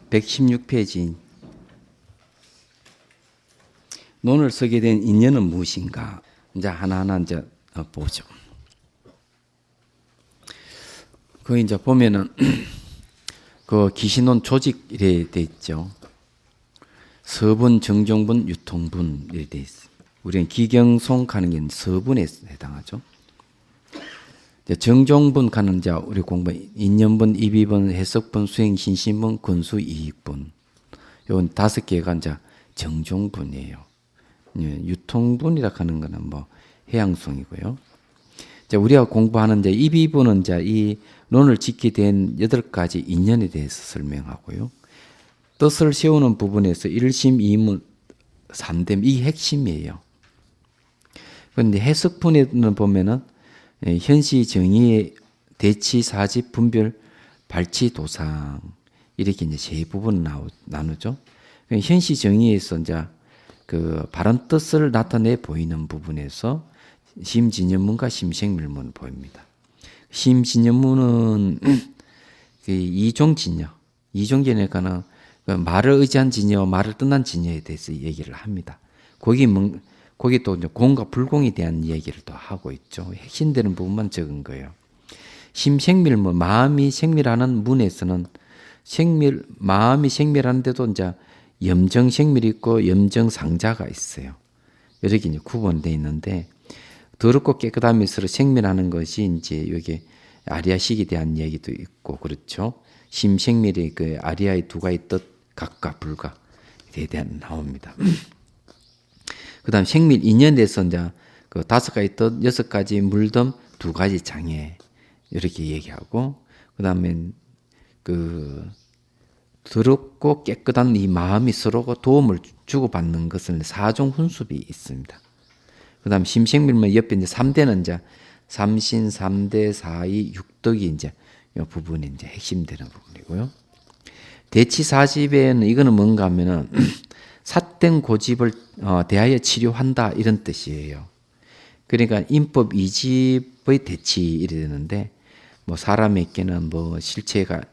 116페이지. 논을 쓰게 된 인연은 무엇인가? 이제 하나하나 이제 보죠. 그 이제 보면은 그 기신론 조직이래 돼 있죠. 서분, 정종분, 유통분 이래 돼 있어. 우리는 기경송 가는 게 서분에 해당하죠. 정종분 가는 자 우리 공부 인연분, 입이분, 해석분, 수행, 신신분, 근수, 이익분. 요건 5개가 이제 정종분이에요. 유통분이라 하는 거는 뭐 해양송이고요. 우리가 공부하는 이제 입이분은 이제 이 논을 짓게 된 8가지 인연에 대해서 설명하고요. 뜻을 세우는 부분에서 1심, 2문, 3댐 이 핵심이에요. 그런데 해석분에는 보면은 현시, 정의, 대치, 사집, 분별, 발치, 도상 이렇게 이제 세 부분 나누죠. 현시 정의에서 이제 그 바른 뜻을 나타내 보이는 부분에서 심진연문과 심생밀문을 보입니다. 심진연문은 그 이종진여, 이종진여가는 말을 의지한 진여, 말을 떠난 진여에 대해서 얘기를 합니다. 거기 또 이제 공과 불공에 대한 얘기를 또 하고 있죠. 핵심되는 부분만 적은 거예요. 심생밀문, 마음이 생밀하는 문에서는 마음이 생밀하는데도 이제 염정생밀이 있고 염정상자가 있어요. 이렇게 이제 구분되어 있는데 더럽고 깨끗함이 서로 생밀하는 것이 이제 여기 아리아식에 대한 얘기도 있고 그렇죠. 심생밀이 그 아리아의 2가지 뜻 각과 불가에 대한 나옵니다. 그다음 생밀 인연에서 이제 그 5가지 뜻 6가지 물덤 2가지 장애 이렇게 얘기하고 그다음에 그 더럽고 깨끗한 이 마음이 서로가 도움을 주고받는 것은 4종 훈습이 있습니다. 그 다음 심생밀문 옆에 이제 3대는 이제 삼신, 3대, 4의, 6덕이 이제 이 부분이 이제 핵심되는 부분이고요. 대치 4집에는 이거는 뭔가 하면은 삿된 고집을 대하여 치료한다 이런 뜻이에요. 그러니까 인법 2집의 대치 이래 되는데 뭐 사람에게는 뭐 실체가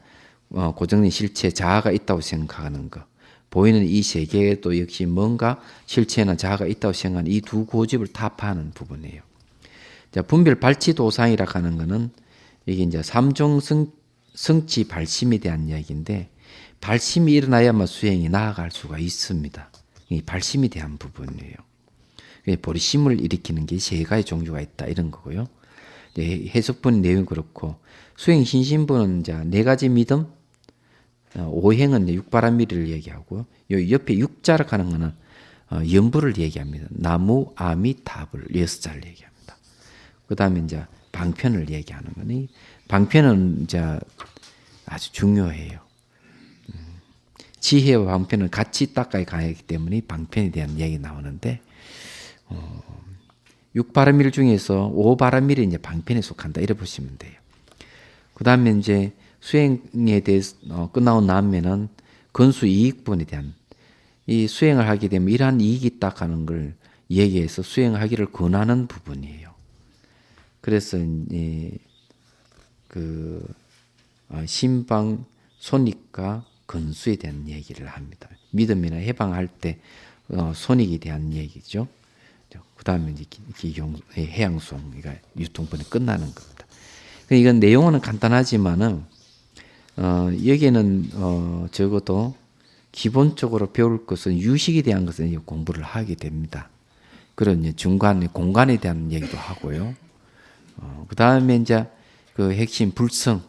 고정된 실체, 자아가 있다고 생각하는 것. 보이는 이 세계에도 역시 뭔가 실체나 자아가 있다고 생각하는 이 2 고집을 타파하는 부분이에요. 자, 분별 발치 도상이라 하는 것은 이게 이제 3종 성치 발심에 대한 이야기인데 발심이 일어나야만 수행이 나아갈 수가 있습니다. 이 발심에 대한 부분이에요. 보리심을 일으키는 게 3가지 종류가 있다 이런 거고요. 해석분 내용이 그렇고 수행 신신분은 이제 4가지 믿음, 오행은 육바람미를 얘기하고 요 옆에 육자를 하는 거는 연부를 얘기합니다. 나무, 아미, 답을 6자를 얘기합니다. 그 다음에 이제 방편을 얘기하는 거니 방편은 이제 아주 중요해요. 지혜와 방편은 같이 가까이 가기 때문에 방편에 대한 얘기 나오는데 육바람밀 중에서 5바람밀이 이제 방편에 속한다 이렇게 보시면 돼요. 그 다음에 이제 수행에 대해서 끝나고 나면은 근수 이익분에 대한 이 수행을 하게 되면 이러한 이익이 있다 하는 걸 얘기해서 수행하기를 권하는 부분이에요. 그래서 그 신방, 손익과 근수에 대한 얘기를 합니다. 믿음이나 해방할 때 손익에 대한 얘기죠. 그 다음에 기경, 해양송, 그러니까 유통분이 끝나는 겁니다. 이건 내용은 간단하지만은 여기에는 적어도 기본적으로 배울 것은 유식에 대한 것은 공부를 하게 됩니다. 그런 중간 공간에 대한 얘기도 하고요. 그 다음에 이제 그 핵심 불성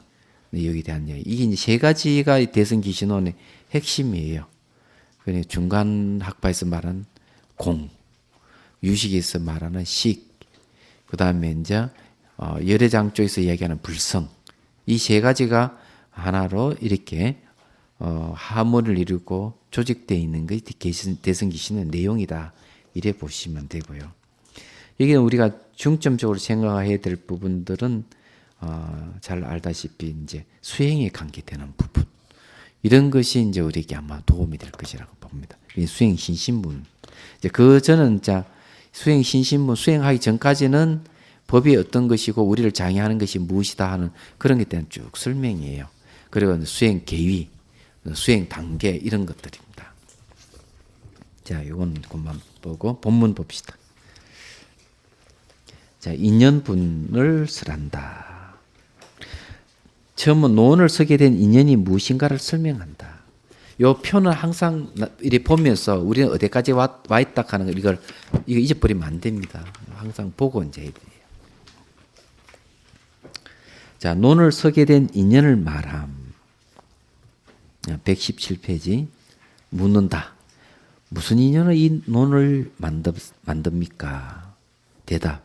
여기에 대한 얘기. 이게 이제 3가지가 대승기신론의 핵심이에요. 그러니 중간 학파에서 말하는 공, 유식에서 말하는 식, 그 다음에 이제 열애장 쪽에서 얘기하는 불성. 이 3가지가 하나로 이렇게 하모를 이루고 조직되어 있는 것이 대승기신의 내용이다. 이래 보시면 되고요. 여기는 우리가 중점적으로 생각해야 될 부분들은 잘 알다시피 이제 수행에 관계되는 부분. 이런 것이 이제 우리에게 아마 도움이 될 것이라고 봅니다. 수행 신신문. 이제 저는 수행 신신문 수행하기 전까지는 법이 어떤 것이고 우리를 장애하는 것이 무엇이다 하는 그런 것에 대한 쭉 설명이에요. 그리고 수행 계위, 수행 단계 이런 것들입니다. 자, 이건 그만 보고 본문 봅시다. 자, 인연분을 설한다. 처음은 논을 서게 된 인연이 무엇인가를 설명한다. 요 표는 항상 이렇게 보면서 우리는 어디까지 와 있다 하는 걸 이거 잊어버리면 안 됩니다. 항상 보고 이제 해야 돼요. 자, 논을 서게 된 인연을 말함. 117페이지 묻는다. 무슨 인연으로 이 논을 만듭니까? 대답.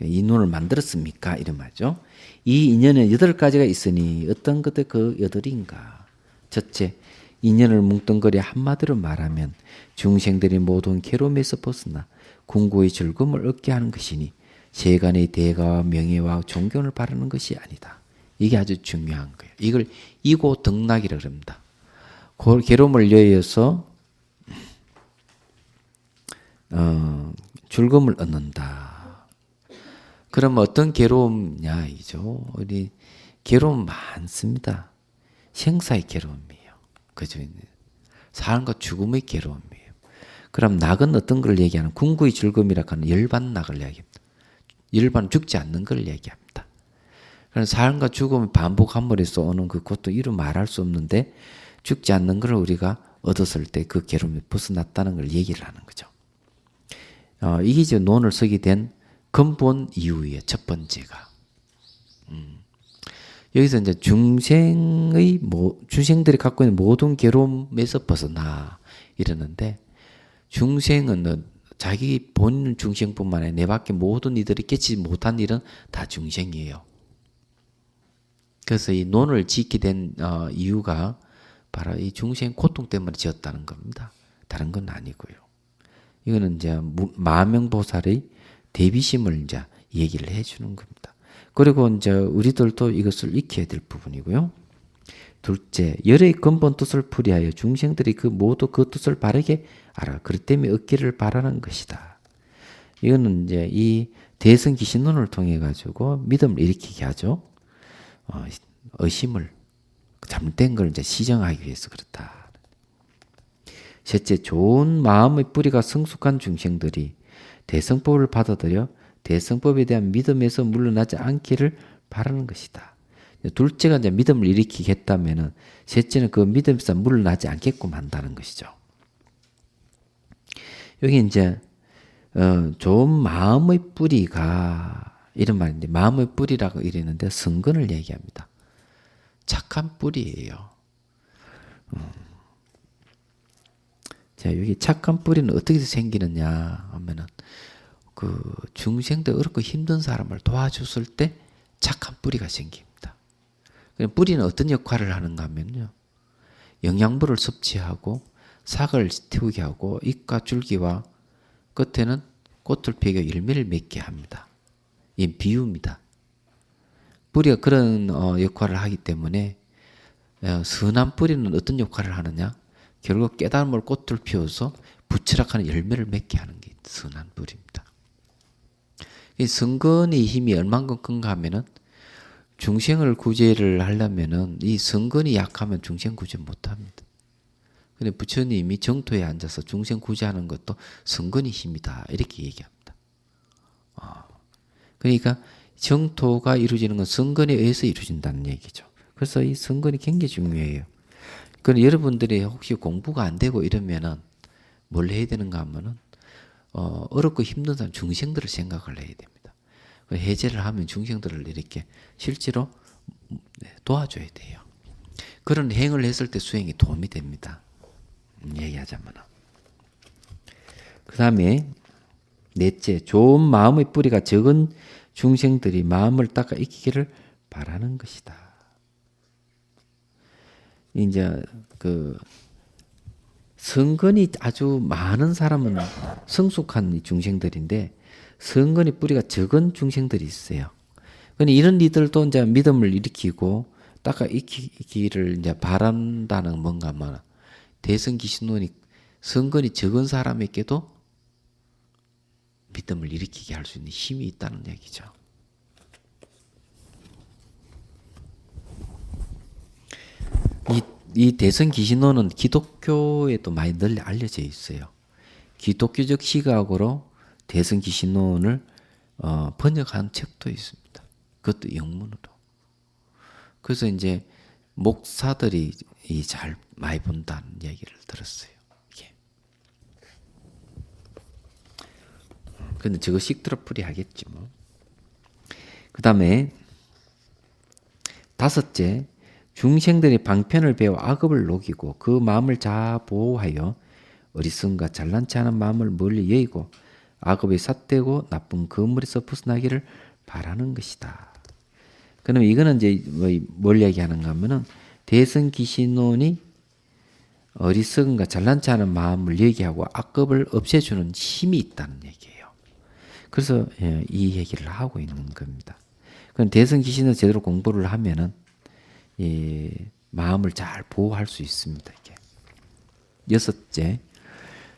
이 논을 만들었습니까? 이런 말이죠. 이 인연은 8가지가 있으니 어떤 것들 그 8인가? 첫째, 인연을 뭉뚱그려 한마디로 말하면 중생들이 모든 괴로움에서 벗어나 궁구의 즐거움을 얻게 하는 것이니 세간의 대가와 명예와 존경을 바라는 것이 아니다. 이게 아주 중요한 거예요. 이걸 이고덕락이라고 합니다. 괴로움을 여여서 즐거움을 얻는다. 그럼 어떤 괴로움이냐 이죠. 우리 괴로움 많습니다. 생사의 괴로움이에요. 그죠? 삶과 죽음의 괴로움이에요. 그럼 낙은 어떤 걸 얘기하는? 궁구의 즐거움이라고 하는 열반 낙을 얘기합니다. 열반 죽지 않는 걸 얘기합니다. 그런 삶과 죽음을 반복함으로써 오는 그 고통 이루 말할 수 없는데 죽지 않는 걸 우리가 얻었을 때 그 괴로움이 벗어났다는 걸 얘기를 하는 거죠. 이게 이제 논을 서게 된 근본 이유예요. 첫 번째가. 여기서 이제 중생들이 갖고 있는 모든 괴로움에서 벗어나 이러는데 중생은 자기 본인 중생뿐만 아니라 내 밖에 모든 이들이 깨치지 못한 일은 다 중생이에요. 그래서 이 논을 짓게 된 이유가 바로 이 중생 고통 때문에 지었다는 겁니다. 다른 건 아니고요. 이거는 이제 마명보살의 대비심을 이제 얘기를 해주는 겁니다. 그리고 이제 우리들도 이것을 익혀야 될 부분이고요. 둘째, 열의 근본 뜻을 풀이하여 중생들이 모두 그 뜻을 바르게 알아. 그렇기 때문에 얻기를 바라는 것이다. 이거는 이제 이 대승기신론을 통해 가지고 믿음을 일으키게 하죠. 의심을 잘못된 걸 이제 시정하기 위해서 그렇다. 셋째, 좋은 마음의 뿌리가 성숙한 중생들이 대성법을 받아들여 대성법에 대한 믿음에서 물러나지 않기를 바라는 것이다. 둘째가 이제 믿음을 일으키겠다면은 셋째는 그 믿음에서 물러나지 않게끔 한다는 것이죠. 여기 이제 좋은 마음의 뿌리가 이런 말인데 마음의 뿌리라고 이러는데 성근을 얘기합니다. 착한 뿌리예요. 자, 여기 착한 뿌리는 어떻게 생기느냐 하면은 그 중생들 어렵고 힘든 사람을 도와줬을 때 착한 뿌리가 생깁니다. 뿌리는 어떤 역할을 하는가 하면요. 영양분을 섭취하고 삭을 태우게 하고 잎과 줄기와 끝에는 꽃을 피우고 열매를 맺게 합니다. 이 비유입니다. 뿌리가 그런 역할을 하기 때문에 선한 뿌리는 어떤 역할을 하느냐? 결국 깨달음을 꽃을 피워서 부치락하는 열매를 맺게 하는 게 선한 뿌리입니다. 이 성근의 힘이 얼만큼 큰가 하면은 중생을 구제를 하려면은 이 성근이 약하면 중생 구제 못합니다. 근데 부처님이 정토에 앉아서 중생 구제하는 것도 성근의 힘이다 이렇게 얘기합니다. 그러니까 정토가 이루어지는 건 성근에 의해서 이루어진다는 얘기죠. 그래서 이 성근이 굉장히 중요해요. 그럼 여러분들이 혹시 공부가 안 되고 이러면은 뭘 해야 되는가 하면은 어렵고 힘든 사람 중생들을 생각을 해야 됩니다. 해제를 하면 중생들을 이렇게 실제로 도와줘야 돼요. 그런 행을 했을 때 수행이 도움이 됩니다. 얘기하자면. 그 다음에 넷째, 좋은 마음의 뿌리가 적은 중생들이 마음을 닦아 익히기를 바라는 것이다. 이제 성근이 아주 많은 사람은 성숙한 중생들인데 성근의 뿌리가 적은 중생들이 있어요. 근데 이런 이들도 이제 믿음을 일으키고 닦아 익히기를 이제 바란다는 뭔가 하면 대성기신론이 성근이 적은 사람에게도 믿음을 일으키게 할 수 있는 힘이 있다는 얘기죠. 이 대성기신론은 기독교에도 많이 널리 알려져 있어요. 기독교적 시각으로 대성기신론을 번역한 책도 있습니다. 그것도 영문으로. 그래서 이제 목사들이 잘 많이 본다는 얘기를 들었어요. 이게. 근데 저거 식드러풀이 하겠지 뭐. 그 다음에 다섯째, 중생들이 방편을 배워 악업을 녹이고 그 마음을 자아 보호하여 어리석음과 잘난치 않은 마음을 멀리 여의고 악업에 삿대고 나쁜 그물에서 벗어나기를 바라는 것이다. 그러면 이거는 이제 뭘 얘기하는가 하면은 대성기신론이 어리석음과 잘난치 않은 마음을 얘기하고 악업을 없애주는 힘이 있다는 얘기예요. 그래서 이 얘기를 하고 있는 겁니다. 그럼 대성기신을 제대로 공부를 하면은 마음을 잘 보호할 수 있습니다. 이게. 여섯째,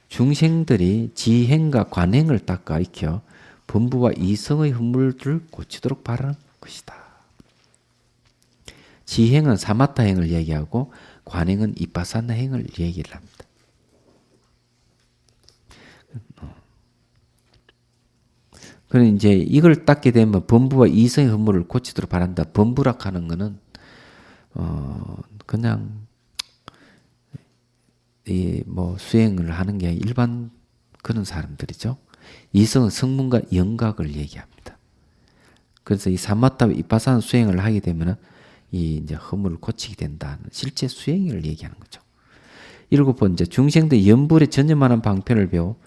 중생들이 지행과 관행을 닦아 익혀 범부와 이성의 흠물들을 고치도록 바라는 것이다. 지행은 사마타행을 얘기하고 관행은 이빠사나 행을 얘기를 합니다. 그럼 이제 이걸 닦게 되면 범부와 이성의 흠물을 고치도록 바란다. 범부락 하는 거는 그냥 뭐 수행을 하는 게 일반 그런 사람들이죠. 이성은 성문과 영각을 얘기합니다. 그래서 이 사마타 이빠사나 수행을 하게 되면은 이 이제 허물을 고치게 된다는 실제 수행을 얘기하는 거죠. 일곱 번째, 중생들 연불에 전념하는 방편을 배워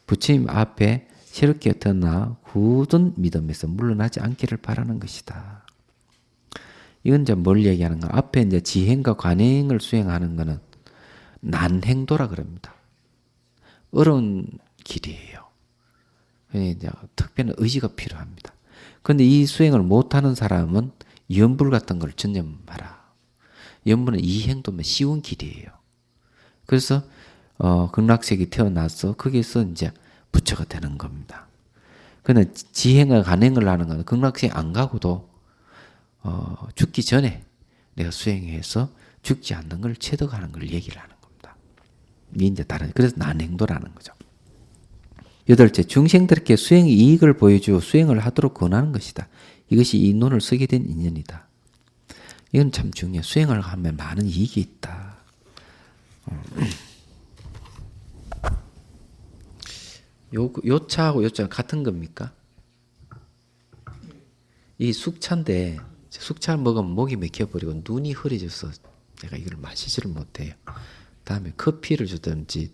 부처님 앞에 새롭게 태어나 굳은 믿음에서 물러나지 않기를 바라는 것이다. 이건 이제 뭘 얘기하는가? 앞에 이제 지행과 관행을 수행하는 것은 난행도라 그럽니다. 어려운 길이에요. 이제 특별한 의지가 필요합니다. 그런데 이 수행을 못하는 사람은 연불 같은 걸 전념하라. 연불은 이행도면 쉬운 길이에요. 그래서 극락세계 태어나서 거기서 이제 부처가 되는 겁니다. 그런데 지행과 관행을 하는 건 극락세계 안 가고도 죽기 전에 내가 수행해서 죽지 않는 걸 체득하는 걸 얘기를 하는 겁니다. 이제 다른 그래서 난행도라는 거죠. 여덟째, 중생들에게 수행의 이익을 보여주어 수행을 하도록 권하는 것이다. 이것이 이 논을 쓰게 된 인연이다. 이건 참 중요해요. 수행을 하면 많은 이익이 있다. 요 차하고 요 차가 같은 겁니까? 이 숙차인데 숙차를 먹으면 목이 막혀버리고 눈이 흐려져서 내가 이걸 마시지를 못해요. 다음에 커피를 주든지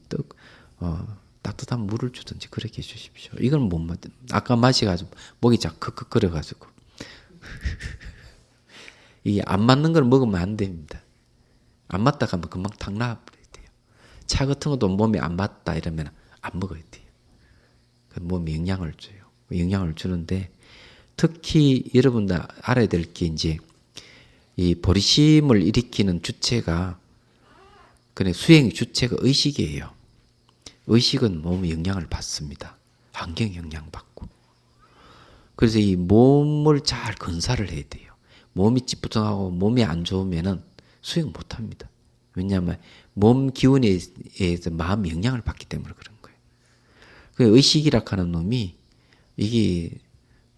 따뜻한 물을 주든지 그렇게 해주십시오. 이건 못 마셔. 아까 마셔가지고 목이 자꾸 컥컥 끓여가지고 이게 안 맞는 걸 먹으면 안 됩니다. 안 맞다 가면 금방 탁 나와버려야 돼요. 차 같은 것도 몸에 안 맞다 이러면 안 먹어야 돼요. 몸에 영향을 줘요. 영향을 주는데 특히 여러분들 알아야 될 게 이제 이 보리심을 일으키는 주체가 그냥 수행 주체가 의식이에요. 의식은 몸의 영향을 받습니다. 환경 영향 받고. 그래서 이 몸을 잘 건사를 해야 돼요. 몸이 찌뿌둥하고 몸이 안 좋으면은 수행 못 합니다. 왜냐하면 몸 기운에 의해서 마음 영향을 받기 때문에 그런 거예요. 그 의식이라 하는 놈이 이게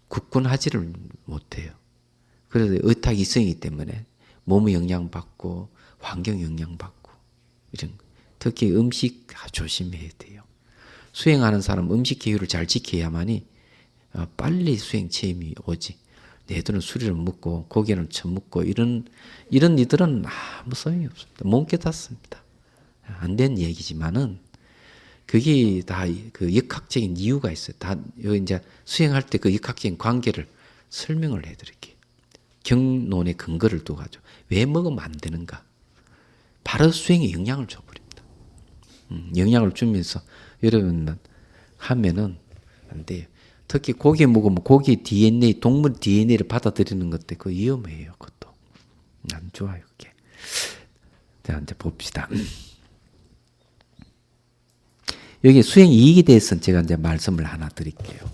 굳건하지를 못해요. 그래서 의탁 이성이기 때문에 몸의 영향 받고 환경 영향 받고 이런 거. 특히 음식 조심해야 돼요. 수행하는 사람 음식 기율을 잘 지켜야만이 빨리 수행 체험이 오지. 얘들은 술을 먹고 고기는 처먹고 이런 이들은 아무 소용이 없습니다. 못 깨닫습니다. 안 된 얘기지만은 그게 다 그 역학적인 이유가 있어요. 다 여기 이제 수행할 때 그 역학적인 관계를 설명을 해드릴게요. 경론의 근거를 두고 가지고 왜 먹으면 안 되는가? 바로 수행에 영향을 줘버립니다. 영향을 주면서 여러분 하면은 안 돼요. 특히 고기 먹으면 고기 DNA, 동물 DNA를 받아들이는 것도 그 위험해요. 그것도 안 좋아요. 그게. 자, 이제 봅시다. 여기 수행 이익에 대해서는 제가 이제 말씀을 하나 드릴게요.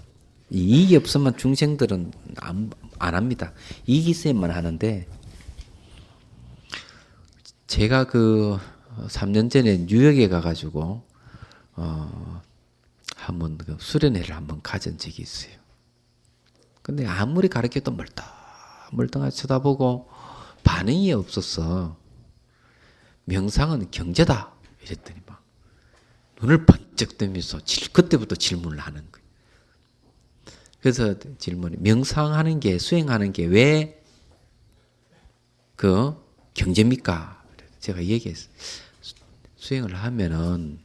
이 이익이 없으면 중생들은 안 합니다. 이익이 있어야만 하는데 제가 그 3년 전에 뉴욕에 가가지고 한번 그 수련회를 한번 가진 적이 있어요. 근데 아무리 가르쳐도 멀뚱하게 쳐다보고 반응이 없었어. 명상은 경제다 이랬더니 막 눈을 번쩍 뜨면서 그때부터 질문을 하는 거예요. 그래서 질문이 명상하는 게 수행하는 게 왜 그 경제입니까? 제가 얘기했어요. 수행을 하면은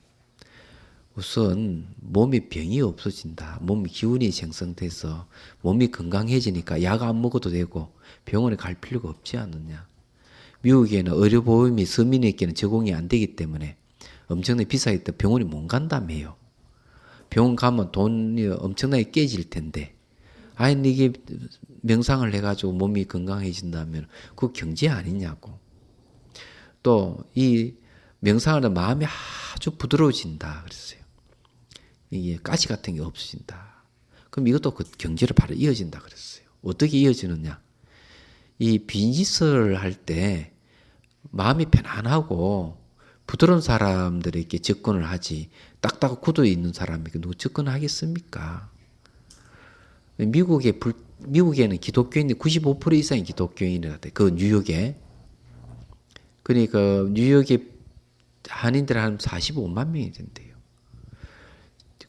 우선 몸에 병이 없어진다. 몸에 기운이 생성돼서 몸이 건강해지니까 약 안 먹어도 되고 병원에 갈 필요가 없지 않느냐. 미국에는 의료보험이 서민에게는 제공이 안 되기 때문에 엄청나게 비싸기 때문에 병원에 못 간다며요. 병원 가면 돈이 엄청나게 깨질 텐데 아니 이게 명상을 해가지고 몸이 건강해진다면 그거 경제 아니냐고. 또 이 명상을 하면 마음이 아주 부드러워진다 그랬어요. 이게 가시 같은 게 없어진다. 그럼 이것도 그 경제로 바로 이어진다 그랬어요. 어떻게 이어지느냐. 이 비즈니스를 할 때 마음이 편안하고 부드러운 사람들에게 접근을 하지 딱딱 굳어 있는 사람에게 누구 접근하겠습니까? 미국에는 기독교인이 95% 이상이 기독교인이라대. 그 뉴욕에. 그러니까 뉴욕에 한인들 한 45만 명이 된대요.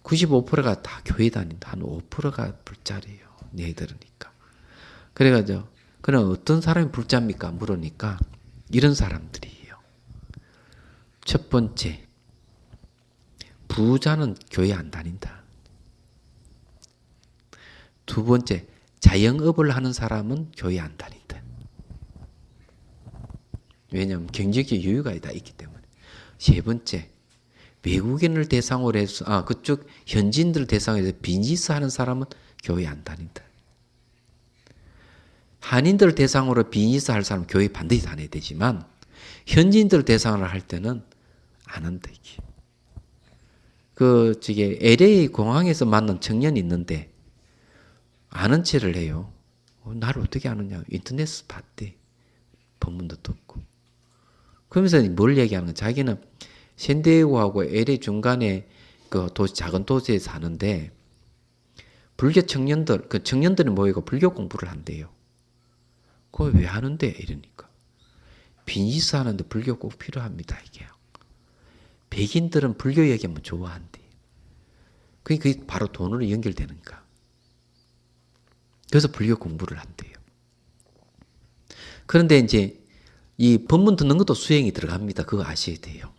95%가 다 교회 다닌다. 한 5%가 불자래요. 얘기 들으니까. 그래가지고 그럼 어떤 사람이 불자입니까? 물으니까 이런 사람들이에요. 첫 번째, 부자는 교회 안 다닌다. 두 번째, 자영업을 하는 사람은 교회 안 다닌다. 왜냐하면 경제적 여유가 다 있기 때문에. 세 번째, 외국인을 대상으로 해서 그쪽 현지인들을 대상으로 해서 비즈니스 하는 사람은 교회 안 다닌다. 한인들을 대상으로 비즈니스 할 사람은 교회 반드시 다녀야 되지만 현지인들을 대상으로 할 때는 안 한다. 이게. 저기 LA 공항에서 만난 청년이 있는데 아는 체를 해요. 나를 어떻게 아느냐. 인터넷에서 봤대. 본문도 듣고. 그러면서 뭘 얘기하는 거야. 자기는 샌디에고하고 LA 중간에 그 작은 도시에 사는데 불교 청년들, 그 청년들이 모이고 불교 공부를 한대요. 그걸 왜 하는데? 이러니까. 비즈니스 하는데 불교 꼭 필요합니다. 이게. 백인들은 불교 얘기하면 좋아한대. 그게 바로 돈으로 연결되는가. 그래서 불교 공부를 한대요. 그런데 이제 이 법문 듣는 것도 수행이 들어갑니다. 그거 아셔야 돼요.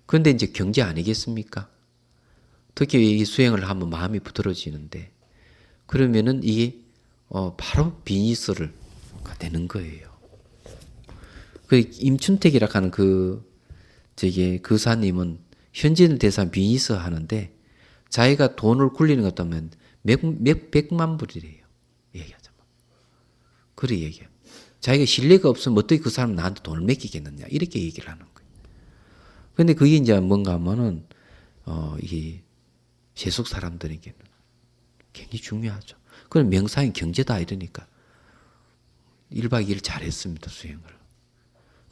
그런데 이제 경제 아니겠습니까? 특히 이 수행을 하면 마음이 부드러워지는데 그러면은 이게 바로 비즈니스가 되는 거예요. 그 임춘택이라 하는 그 사님은 현지인을 대상 비즈니스 하는데 자기가 돈을 굴리는 것 같으면 몇백만 불이래요. 얘기하자면. 그래 얘기해요. 자기가 신뢰가 없으면 어떻게 그 사람 나한테 돈을 맡기겠느냐. 이렇게 얘기를 하는 거예요. 근데 그게 이제 뭔가 하면은, 이게 세속 사람들에게는 굉장히 중요하죠. 그럼 명상이 경제다 이러니까 1박 2일 잘했습니다. 수행을.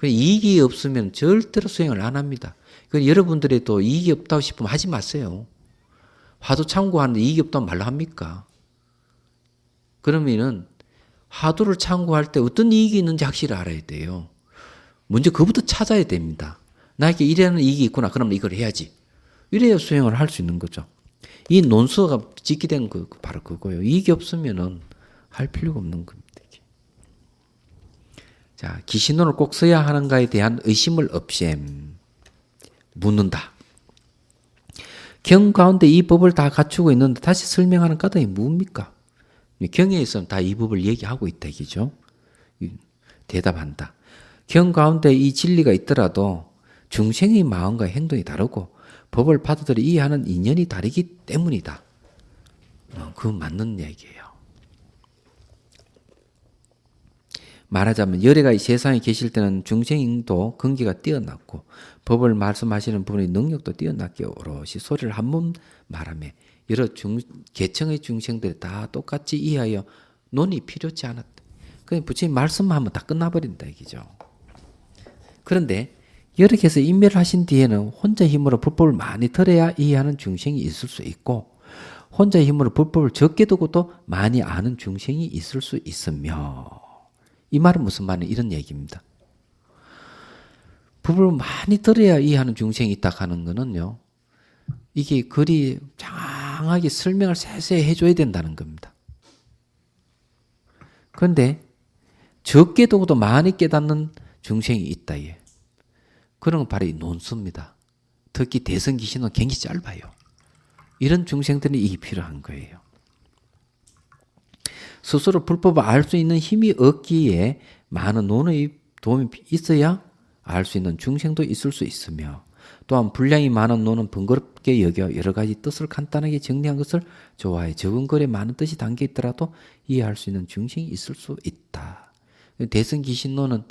이익이 없으면 절대로 수행을 안 합니다. 여러분들이 또 이익이 없다고 싶으면 하지 마세요. 화두 참고하는데 이익이 없다면 말로 합니까? 그러면은 화두를 참고할 때 어떤 이익이 있는지 확실히 알아야 돼요. 먼저 그부터 찾아야 됩니다. 나에게 이래는 이익이 있구나. 그러면 이걸 해야지. 이래야 수행을 할 수 있는 거죠. 이 논수가 짓게 거 바로 그거예요. 이익이 없으면은 할 필요가 없는 겁니다. 자, 기신론을 꼭 써야 하는가에 대한 의심을 없앰. 묻는다. 경 가운데 이 법을 다 갖추고 있는데 다시 설명하는 까닭이 뭡니까? 경에 있으면 다 이 법을 얘기하고 있다 이기죠. 대답한다. 경 가운데 이 진리가 있더라도 중생의 마음과 행동이 다르고 법을 받아들여 이해하는 인연이 다르기 때문이다. 그건 맞는 얘기예요. 말하자면 열애가 이 세상에 계실 때는 중생도 근기가 뛰어났고 법을 말씀하시는 분의 능력도 뛰어났기에 오롯이 소리를 한 번 말하며 여러 계층의 중생들이 다 똑같이 이해하여 논이 필요치 않았다. 그냥 부처님 말씀하면 다 끝나버린다 얘기죠. 그런데 이렇게 해서 인멸하신 뒤에는 혼자 힘으로 불법을 많이 들어야 이해하는 중생이 있을 수 있고 혼자 힘으로 불법을 적게 두고도 많이 아는 중생이 있을 수 있으며 이 말은 무슨 말이냐 이런 얘기입니다. 불법을 많이 들어야 이해하는 중생이 있다 하는 거는요. 이게 글이 장하게 설명을 세세히 해줘야 된다는 겁니다. 그런데 적게 두고도 많이 깨닫는 중생이 있다. 예. 그런 건 바로 이 논수입니다. 특히 대성기신은 굉장히 짧아요. 이런 중생들이 이게 필요한 거예요. 스스로 불법을 알 수 있는 힘이 없기에 많은 논의 도움이 있어야 알 수 있는 중생도 있을 수 있으며 또한 분량이 많은 논은 번거롭게 여겨 여러 가지 뜻을 간단하게 정리한 것을 좋아해 적은 글에 많은 뜻이 담겨 있더라도 이해할 수 있는 중생이 있을 수 있다. 대성기신론은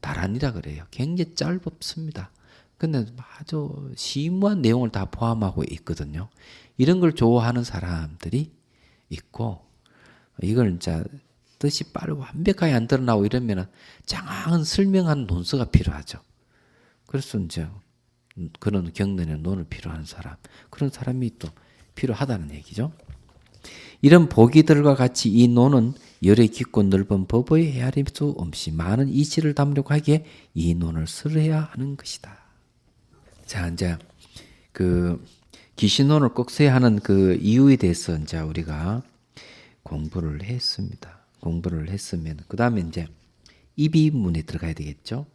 다란이라 그래요. 굉장히 짧습니다. 근데 아주 심오한 내용을 다 포함하고 있거든요. 이런 걸 좋아하는 사람들이 있고 이걸 이제 뜻이 빠르고 완벽하게 안 드러나고 이러면 장황한 설명한 논서가 필요하죠. 그래서 이제 그런 경전의 논을 필요한 사람, 그런 사람이 또 필요하다는 얘기죠. 이런 보기들과 같이 이 논은 열의 깊고 넓은 법의 헤아릴 수 없이 많은 이치를 담으려고 하기에 이 논을 쓰려야 하는 것이다. 자, 이제 그 기신론을 꼭 써야 하는 그 이유에 대해서 이제 우리가 공부를 했습니다. 공부를 했으면 그 다음에 이제 입이문에 들어가야 되겠죠.